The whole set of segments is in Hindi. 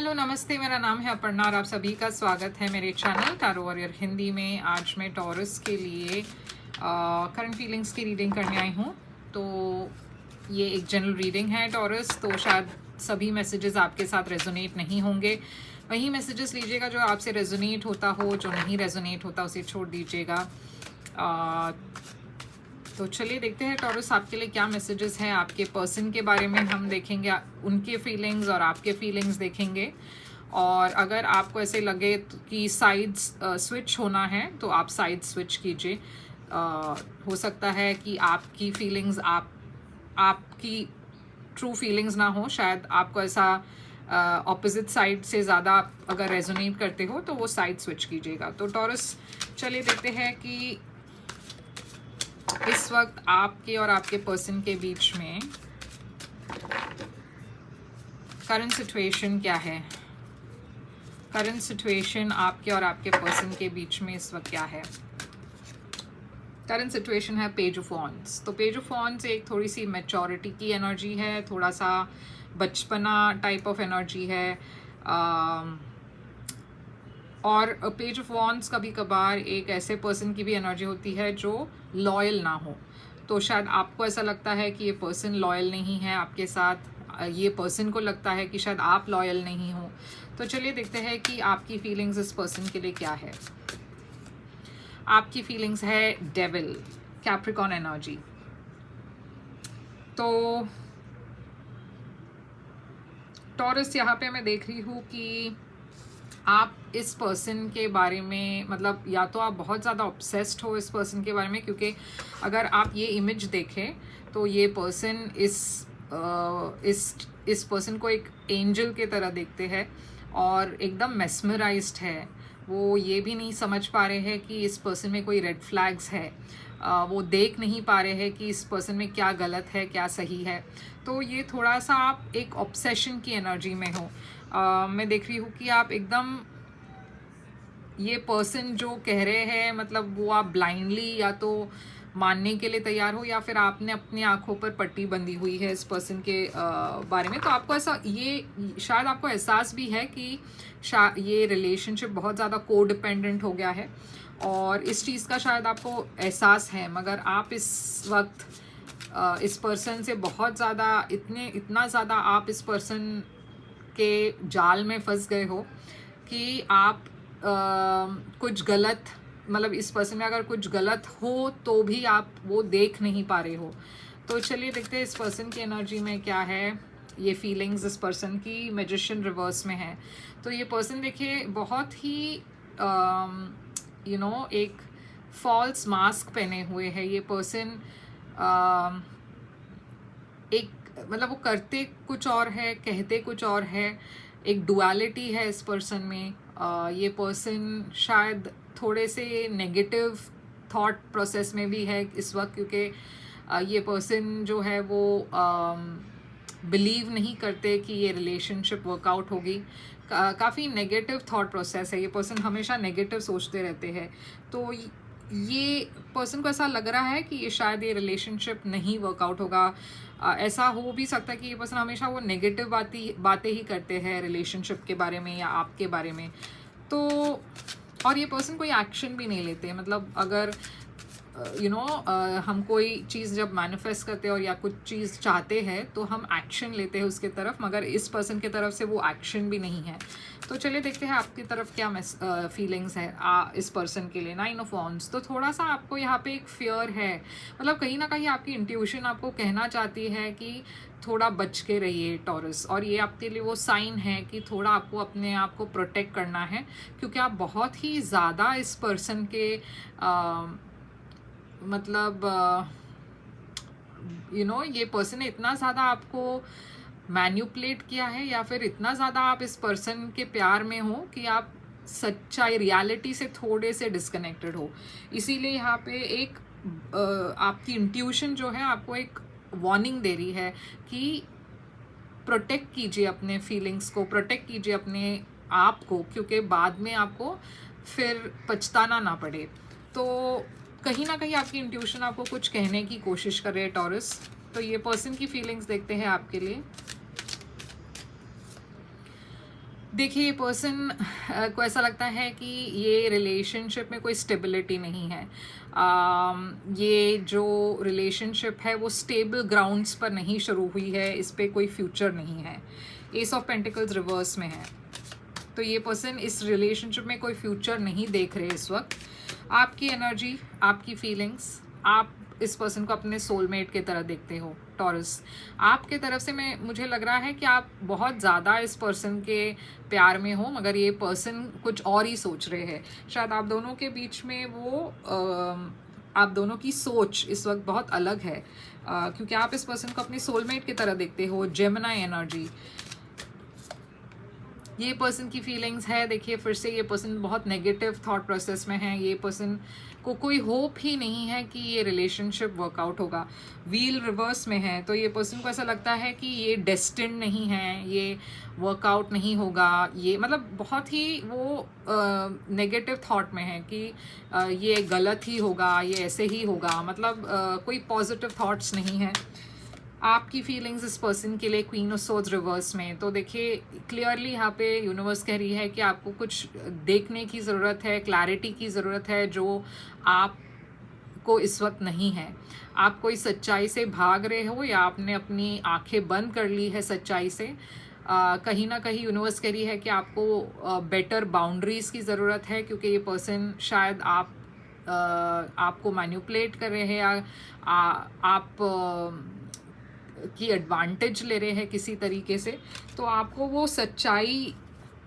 हेलो नमस्ते, मेरा नाम है अपर्णा और आप सभी का स्वागत है मेरे चैनल टैरो वॉरियर हिंदी में। आज मैं टॉरस के लिए करंट फीलिंग्स की रीडिंग करने आई हूँ। तो ये एक जनरल रीडिंग है टॉरस, तो शायद सभी मैसेजेस आपके साथ रेजोनेट नहीं होंगे। वही मैसेजेस लीजिएगा जो आपसे रेजोनेट होता हो, जो नहीं रेजोनेट होता उसे छोड़ दीजिएगा। तो चलिए देखते हैं टॉरस आपके लिए क्या मैसेजेस हैं। आपके पर्सन के बारे में हम देखेंगे, उनके फीलिंग्स और आपके फीलिंग्स देखेंगे। और अगर आपको ऐसे लगे कि साइड्स स्विच होना है तो आप साइड स्विच कीजिए। हो सकता है कि आपकी फीलिंग्स आपकी ट्रू फीलिंग्स ना हो, शायद आपको ऐसा ऑपोजिट साइड से ज़्यादा अगर रेजोनेट करते हो तो वो साइड स्विच कीजिएगा। तो टॉरस चलिए देखते हैं कि इस वक्त आपके और आपके पर्सन के बीच में करंट सिचुएशन क्या है। करंट सिचुएशन आपके और आपके पर्सन के बीच में इस वक्त क्या है। करंट सिचुएशन है पेज ऑफ वॉन्ड्स। तो पेज ऑफ वॉन्ड्स एक थोड़ी सी मैच्योरिटी की एनर्जी है, थोड़ा सा बचपना टाइप ऑफ एनर्जी है। और पेज ऑफ वॉन्ड्स कभी कभार एक ऐसे पर्सन की भी एनर्जी होती है जो लॉयल ना हो। तो शायद आपको ऐसा लगता है कि ये पर्सन लॉयल नहीं है आपके साथ, ये पर्सन को लगता है कि शायद आप लॉयल नहीं हो। तो चलिए देखते हैं कि आपकी फीलिंग्स इस पर्सन के लिए क्या है। आपकी फीलिंग्स है डेविल, कैप्रिकॉर्न एनर्जी। तो टॉरस यहाँ पे मैं देख रही हूँ कि आप इस पर्सन के बारे में, मतलब या तो आप बहुत ज़्यादा ऑब्सेस्ड हो इस पर्सन के बारे में, क्योंकि अगर आप ये इमेज देखें तो ये पर्सन इस पर्सन को एक एंजल के तरह देखते हैं और एकदम मेस्मराइज्ड है। वो ये भी नहीं समझ पा रहे हैं कि इस पर्सन में कोई रेड फ्लैग्स है। वो देख नहीं पा रहे हैं कि इस पर्सन में क्या गलत है क्या सही है। तो ये थोड़ा सा आप एक ऑब्सेशन की एनर्जी में हो। मैं देख रही हूँ कि आप एकदम ये पर्सन जो कह रहे हैं, मतलब वो आप ब्लाइंडली या तो मानने के लिए तैयार हो या फिर आपने अपनी आंखों पर पट्टी बंधी हुई है इस पर्सन के बारे में। तो आपको ऐसा ये शायद आपको एहसास भी है कि ये रिलेशनशिप बहुत ज़्यादा कोडिपेंडेंट हो गया है और इस चीज़ का शायद आपको एहसास है, मगर आप इस वक्त इस पर्सन से बहुत ज़्यादा इतना ज़्यादा आप इस पर्सन के जाल में फंस गए हो कि आप कुछ गलत, मतलब इस पर्सन में अगर कुछ गलत हो तो भी आप वो देख नहीं पा रहे हो। तो चलिए देखते हैं इस पर्सन की एनर्जी में क्या है। ये फीलिंग्स इस पर्सन की मैजिशियन रिवर्स में है। तो ये पर्सन देखिए बहुत ही एक फॉल्स मास्क पहने हुए है। ये पर्सन एक, मतलब वो करते कुछ और है, कहते कुछ और है। एक डुअलिटी है इस पर्सन में। ये पर्सन शायद थोड़े से नेगेटिव थॉट प्रोसेस में भी है इस वक्त, क्योंकि ये पर्सन जो है वो बिलीव नहीं करते कि ये रिलेशनशिप वर्कआउट होगी। काफ़ी नेगेटिव थॉट प्रोसेस है। ये पर्सन हमेशा नेगेटिव सोचते रहते हैं। तो ये पर्सन को ऐसा लग रहा है कि ये शायद ये रिलेशनशिप नहीं वर्कआउट होगा। ऐसा हो भी सकता है कि ये पर्सन हमेशा वो नेगेटिव बातें ही करते हैं रिलेशनशिप के बारे में या आपके बारे में। तो और ये पर्सन कोई एक्शन भी नहीं लेते। मतलब अगर हम कोई चीज़ जब मैनिफेस्ट करते हैं और या कुछ चीज़ चाहते हैं तो हम एक्शन लेते हैं उसके तरफ, मगर इस पर्सन की तरफ से वो एक्शन भी नहीं है। तो चलिए देखते हैं आपकी तरफ क्या फीलिंग्स है इस पर्सन के लिए। 9 ऑफ वॉन्ड्स। तो थोड़ा सा आपको यहाँ पे एक फियर है, मतलब कहीं ना कहीं आपकी इंट्यूशन आपको कहना चाहती है कि थोड़ा बच के रहिए टॉरस। और ये आपके लिए वो साइन है कि थोड़ा आपको अपने आप को प्रोटेक्ट करना है, क्योंकि आप बहुत ही ज़्यादा इस पर्सन के मतलब ये पर्सन ने इतना ज़्यादा आपको मैन्युपुलेट किया है या फिर इतना ज़्यादा आप इस पर्सन के प्यार में हो कि आप सच्चाई रियलिटी से थोड़े से डिस्कनेक्टेड हो। इसीलिए यहाँ पे एक आपकी इंट्यूशन जो है आपको एक वार्निंग दे रही है कि प्रोटेक्ट कीजिए अपने फीलिंग्स को, प्रोटेक्ट कीजिए अपने आप को, क्योंकि बाद में आपको फिर पछताना ना पड़े। तो कहीं ना कहीं आपकी इंट्यूशन आपको कुछ कहने की कोशिश कर रहे हैं टॉरस। तो ये पर्सन की फीलिंग्स देखते हैं आपके लिए। देखिए ये पर्सन को ऐसा लगता है कि ये रिलेशनशिप में कोई स्टेबिलिटी नहीं है। ये जो रिलेशनशिप है वो स्टेबल ग्राउंड्स पर नहीं शुरू हुई है, इस पे कोई फ्यूचर नहीं है। एस ऑफ पेंटिकल्स रिवर्स में है, तो ये पर्सन इस रिलेशनशिप में कोई फ्यूचर नहीं देख रहे इस वक्त। आपकी एनर्जी, आपकी फीलिंग्स, आप इस पर्सन को अपने सोलमेट की तरह देखते हो टॉरस। आपके तरफ से मुझे लग रहा है कि आप बहुत ज़्यादा इस पर्सन के प्यार में हो, मगर ये पर्सन कुछ और ही सोच रहे हैं। शायद आप दोनों के बीच में आप दोनों की सोच इस वक्त बहुत अलग है, क्योंकि आप इस पर्सन को अपने सोलमेट की तरह देखते हो। जेमिनी एनर्जी, ये पर्सन की फीलिंग्स है। देखिए फिर से ये पर्सन बहुत नेगेटिव थॉट प्रोसेस में है। ये पर्सन को कोई होप ही नहीं है कि ये रिलेशनशिप वर्कआउट होगा। व्हील रिवर्स में है, तो ये पर्सन को ऐसा लगता है कि ये डेस्टिन्ड नहीं है, ये वर्कआउट नहीं होगा। ये मतलब बहुत ही वो नेगेटिव थॉट में है कि ये गलत ही होगा, ये ऐसे ही होगा, मतलब कोई पॉजिटिव थॉट्स नहीं है। आपकी फीलिंग्स इस पर्सन के लिए क्वीन ऑफ सोर्ड्स रिवर्स में, तो देखिए क्लियरली यहाँ पे यूनिवर्स कह रही है कि आपको कुछ देखने की ज़रूरत है, क्लैरिटी की ज़रूरत है जो आपको इस वक्त नहीं है। आप कोई सच्चाई से भाग रहे हो या आपने अपनी आंखें बंद कर ली है सच्चाई से। कहीं ना कहीं यूनिवर्स कह रही है कि आपको बेटर बाउंड्रीज़ की ज़रूरत है, क्योंकि ये पर्सन शायद आपको मैनिपुलेट कर रहे हैं या आप की एडवांटेज ले रहे हैं किसी तरीके से। तो आपको वो सच्चाई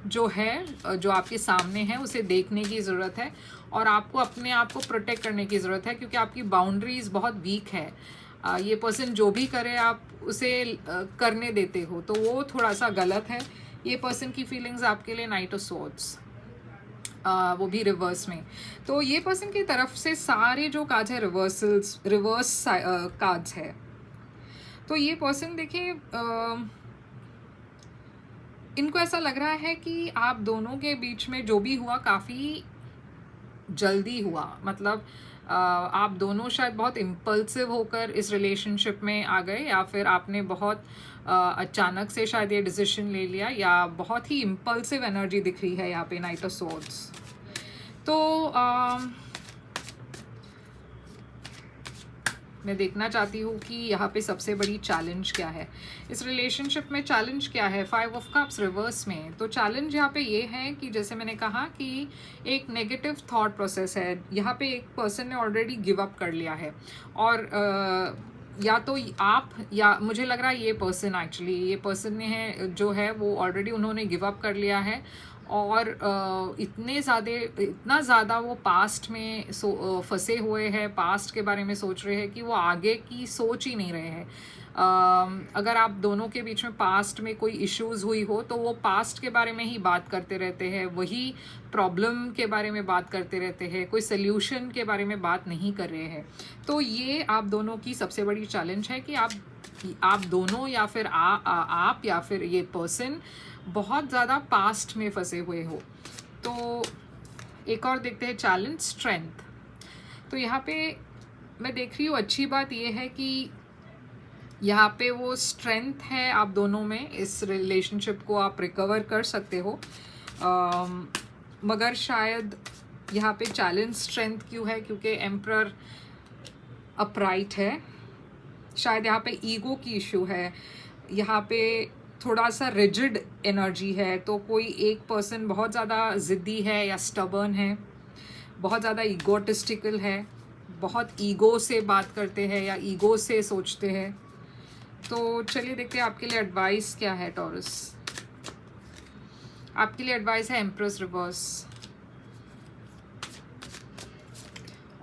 जो है, जो आपके सामने है, उसे देखने की ज़रूरत है और आपको अपने आप को प्रोटेक्ट करने की ज़रूरत है, क्योंकि आपकी बाउंड्रीज बहुत वीक है। ये पर्सन जो भी करे आप उसे करने देते हो, तो वो थोड़ा सा गलत है। ये पर्सन की फीलिंग्स आपके लिए नाइट ऑफ सोर्ड्स, वो भी रिवर्स में। तो ये पर्सन की तरफ से सारे जो कार्ड्स है रिवर्स कार्ड्स है। तो ये पर्सन देखिए इनको ऐसा लग रहा है कि आप दोनों के बीच में जो भी हुआ काफ़ी जल्दी हुआ। मतलब आप दोनों शायद बहुत इम्पल्सिव होकर इस रिलेशनशिप में आ गए, या फिर आपने बहुत अचानक से शायद ये डिसीजन ले लिया, या बहुत ही इम्पल्सिव एनर्जी दिख रही है यहाँ पे नाइट ऑफ सोर्ड्स। तो मैं देखना चाहती हूँ कि यहाँ पे सबसे बड़ी चैलेंज क्या है इस रिलेशनशिप में। चैलेंज क्या है? 5 ऑफ कप्स रिवर्स में। तो चैलेंज यहाँ पे ये है कि जैसे मैंने कहा कि एक नेगेटिव थॉट प्रोसेस है यहाँ पे। एक पर्सन ने ऑलरेडी गिव अप कर लिया है, और या तो आप, या मुझे लग रहा है ये पर्सन, एक्चुअली ये पर्सन ने है जो है वो ऑलरेडी उन्होंने गिव अप कर लिया है, और इतना ज़्यादा वो पास्ट में फंसे हुए हैं, पास्ट के बारे में सोच रहे हैं कि वो आगे की सोच ही नहीं रहे हैं। अगर आप दोनों के बीच में पास्ट में कोई इश्यूज़ हुई हो तो वो पास्ट के बारे में ही बात करते रहते हैं, वही प्रॉब्लम के बारे में बात करते रहते हैं, कोई सल्यूशन के बारे में बात नहीं कर रहे हैं। तो ये आप दोनों की सबसे बड़ी चैलेंज है कि आप दोनों, या फिर आप या फिर ये पर्सन बहुत ज़्यादा पास्ट में फंसे हुए हो। तो एक और देखते हैं चैलेंज, स्ट्रेंथ। तो यहाँ पे मैं देख रही हूँ अच्छी बात ये है कि यहाँ पे वो स्ट्रेंथ है आप दोनों में, इस रिलेशनशिप को आप रिकवर कर सकते हो। मगर शायद यहाँ पे चैलेंज स्ट्रेंथ क्यों है? क्योंकि एम्परर अपराइट है। शायद यहाँ पे ईगो की इशू है, यहाँ पे थोड़ा सा रिजिड एनर्जी है। तो कोई एक पर्सन बहुत ज़्यादा ज़िद्दी है या स्टबर्न है, बहुत ज़्यादा ईगोटिस्टिकल है, बहुत ईगो से बात करते हैं या ईगो से सोचते हैं। तो चलिए देखते हैं आपके लिए एडवाइस क्या है टॉरस। आपके लिए एडवाइस है एम्प्रेस रिवर्स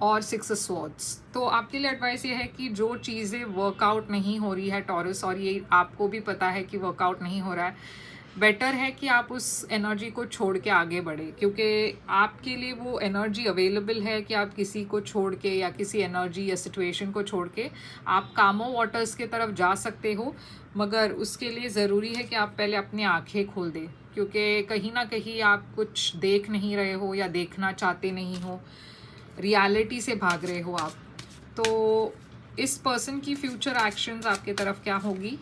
और 6 ऑफ स्वॉर्ड्स। तो आपके लिए एडवाइस ये है कि जो चीज़ें वर्कआउट नहीं हो रही है टॉरस, और ये आपको भी पता है कि वर्कआउट नहीं हो रहा है, बेटर है कि आप उस एनर्जी को छोड़ के आगे बढ़े, क्योंकि आपके लिए वो एनर्जी अवेलेबल है कि आप किसी को छोड़ के या किसी एनर्जी या सिचुएशन को छोड़ के आप कामो वाटर्स के तरफ जा सकते हो। मगर उसके लिए ज़रूरी है कि आप पहले अपनी आंखें खोल दें, क्योंकि कहीं ना कहीं आप कुछ देख नहीं रहे हो या देखना चाहते नहीं हो, रियलिटी से भाग रहे हो आप। तो इस पर्सन की फ्यूचर एक्शंस आपके तरफ क्या होगी?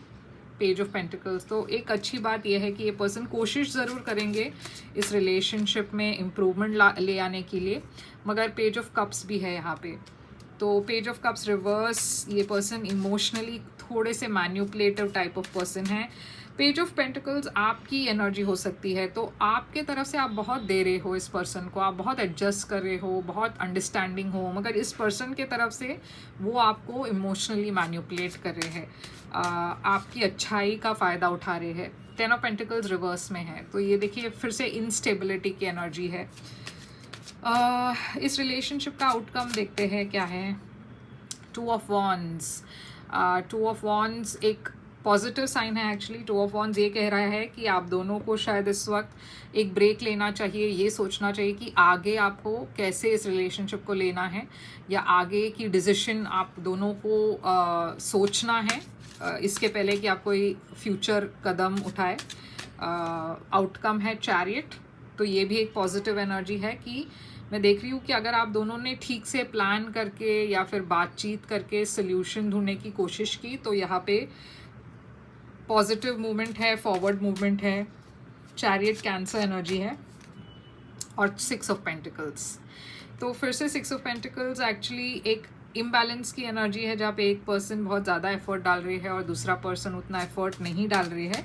Page of pentacles. तो एक अच्छी बात यह है कि ये पर्सन कोशिश ज़रूर करेंगे इस रिलेशनशिप में इम्प्रूवमेंट ले आने के लिए, मगर पेज ऑफ कप्स भी है यहाँ पे। तो पेज ऑफ कप्स रिवर्स, ये पर्सन इमोशनली थोड़े से मैन्युपुलेटिव टाइप ऑफ पर्सन है। पेज ऑफ पेंटिकल्स आपकी एनर्जी हो सकती है, तो आपके तरफ से आप बहुत दे रहे हो इस पर्सन को, आप बहुत एडजस्ट कर रहे हो, बहुत अंडरस्टैंडिंग हो, मगर इस पर्सन के तरफ से वो आपको इमोशनली मैन्युपुलेट कर रहे हैं, आपकी अच्छाई का फ़ायदा उठा रहे हैं। 10 ऑफ पेंटिकल्स रिवर्स में है, तो ये देखिए फिर से इनस्टेबिलिटी की एनर्जी है। इस रिलेशनशिप का आउटकम देखते हैं क्या है। 2 ऑफ वॉन्ड्स। 2 ऑफ वॉन्ड्स एक पॉजिटिव साइन है एक्चुअली। 2 ऑफ वॉन्ड्स ये कह रहा है कि आप दोनों को शायद इस वक्त एक ब्रेक लेना चाहिए, ये सोचना चाहिए कि आगे आपको कैसे इस रिलेशनशिप को लेना है, या आगे की डिसीजन आप दोनों को सोचना है इसके पहले कि आप कोई फ्यूचर कदम उठाए। आउटकम है चैरियट, तो ये भी एक पॉजिटिव एनर्जी है कि मैं देख रही हूँ कि अगर आप दोनों ने ठीक से प्लान करके या फिर बातचीत करके सोल्यूशन ढूंढने की कोशिश की, तो यहाँ पे पॉजिटिव मूवमेंट है, फॉरवर्ड मूवमेंट है। चैरियट कैंसर एनर्जी है। और 6 ऑफ पेंटिकल्स, तो फिर से 6 ऑफ पेंटिकल्स एक्चुअली एक इम्बैलेंस की एनर्जी है, जहाँ पे एक पर्सन बहुत ज़्यादा एफर्ट डाल रही है और दूसरा पर्सन उतना एफर्ट नहीं डाल रही है,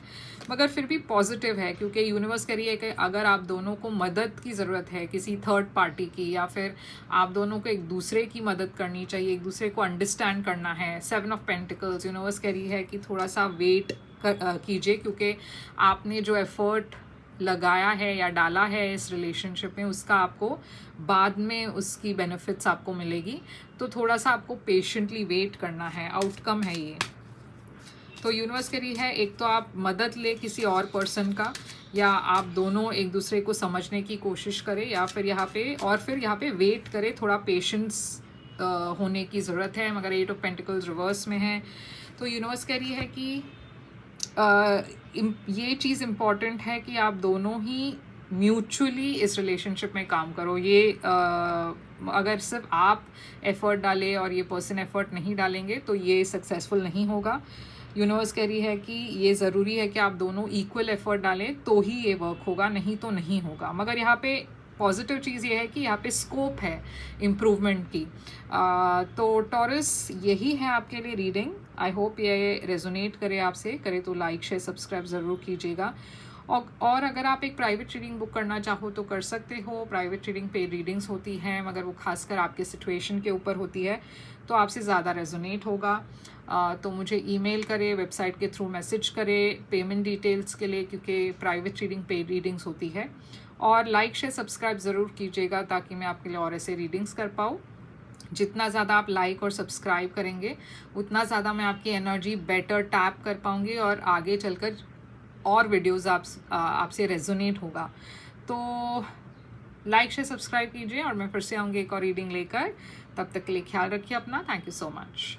मगर फिर भी पॉजिटिव है, क्योंकि यूनिवर्स कह रही है कि अगर आप दोनों को मदद की ज़रूरत है किसी थर्ड पार्टी की, या फिर आप दोनों को एक दूसरे की मदद करनी चाहिए, एक दूसरे को अंडरस्टैंड करना है। 7 ऑफ पेंटिकल्स, यूनिवर्स कह रही है कि थोड़ा सा वेट कीजिए, क्योंकि आपने जो एफर्ट लगाया है या डाला है इस रिलेशनशिप में, उसका आपको बाद में उसकी बेनिफिट्स आपको मिलेगी, तो थोड़ा सा आपको पेशेंटली वेट करना है। आउटकम है ये। तो यूनिवर्स कह रही है एक तो आप मदद ले किसी और पर्सन का, या आप दोनों एक दूसरे को समझने की कोशिश करें, या फिर यहाँ पे वेट करें, थोड़ा पेशेंस होने की ज़रूरत है। मगर 8 ऑफ पेंटिकल्स रिवर्स में है, तो यूनिवर्स कह रही है कि ये चीज़ इम्पॉर्टेंट है कि आप दोनों ही म्यूचुअली इस रिलेशनशिप में काम करो। ये अगर सिर्फ आप एफ़र्ट डालें और ये पर्सन एफ़र्ट नहीं डालेंगे तो ये सक्सेसफुल नहीं होगा। यूनिवर्स कह रही है कि ये ज़रूरी है कि आप दोनों इक्वल एफ़र्ट डालें तो ही ये वर्क होगा, नहीं तो नहीं होगा। मगर यहाँ पे पॉजिटिव चीज़ ये है कि यहाँ पे स्कोप है इम्प्रूवमेंट की। तो टॉरस, यही है आपके लिए रीडिंग। आई होप ये रेजोनेट करे, आपसे करे तो लाइक शेयर सब्सक्राइब ज़रूर कीजिएगा। और अगर आप एक प्राइवेट रीडिंग बुक करना चाहो तो कर सकते हो। प्राइवेट रीडिंग पेड रीडिंग्स होती हैं, मगर वो खासकर आपके सिचुएशन के ऊपर होती है, तो आपसे ज़्यादा रेजोनेट होगा। तो मुझे ईमेल करें, वेबसाइट के थ्रू मैसेज करें पेमेंट डिटेल्स के लिए, क्योंकि प्राइवेट रीडिंग पेड रीडिंग्स होती है। और लाइक शेयर सब्सक्राइब ज़रूर कीजिएगा ताकि मैं आपके लिए और ऐसे रीडिंग्स कर पाऊँ। जितना ज़्यादा आप लाइक और सब्सक्राइब करेंगे उतना ज़्यादा मैं आपकी एनर्जी बेटर टैप कर पाऊँगी और आगे चलकर और वीडियोज़ आपसे रेजोनेट होगा। तो लाइक शेयर सब्सक्राइब कीजिए और मैं फिर से आऊँगी एक और रीडिंग लेकर। तब तक के लिए ख्याल रखिए अपना। Thank you so much.